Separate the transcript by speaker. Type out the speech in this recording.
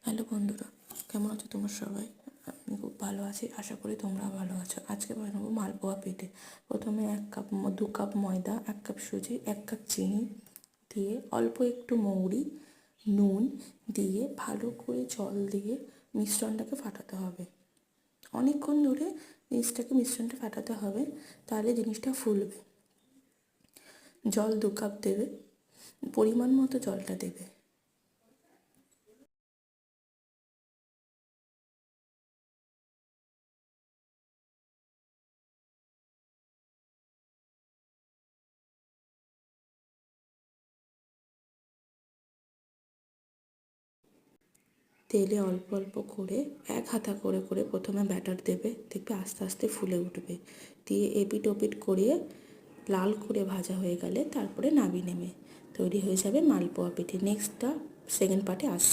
Speaker 1: Hello বন্ধুরা, কেমন আছো তোমরা সবাই? আমি খুব ভালো আছি, আশা করি তোমরা ভালো আছো। আজকে বানাবো মালপোয়া পিঠে। প্রথমে 2 কাপ ময়দা, 1 কাপ সুজি, 1 কাপ চিনি দিয়ে অল্প একটু মৌরি, নুন দিয়ে ভালো করে জল দিয়ে মিশ্রণটাকে ফাটাতে হবে। অনেকক্ষণ ধরে মিশ্রণটা ফাটাতে হবে, তাহলে জিনিসটা ফুলবে। জল 2 কাপ দেবে, পরিমাণ মতো জলটা দেবে। তেলে অল্প অল্প করে 1 হাতা করে করে প্রথমে ব্যাটার দেবে, দেখবে আস্তে আস্তে ফুলে উঠবে। দিয়ে এপিট ওপিট করিয়ে লাল করে ভাজা হয়ে গেলে তারপরে নামিয়ে নেবে। তৈরি হয়ে যাবে মালপোয়া পিঠে। নেক্সটটা সেকেন্ড পার্টে আসছে।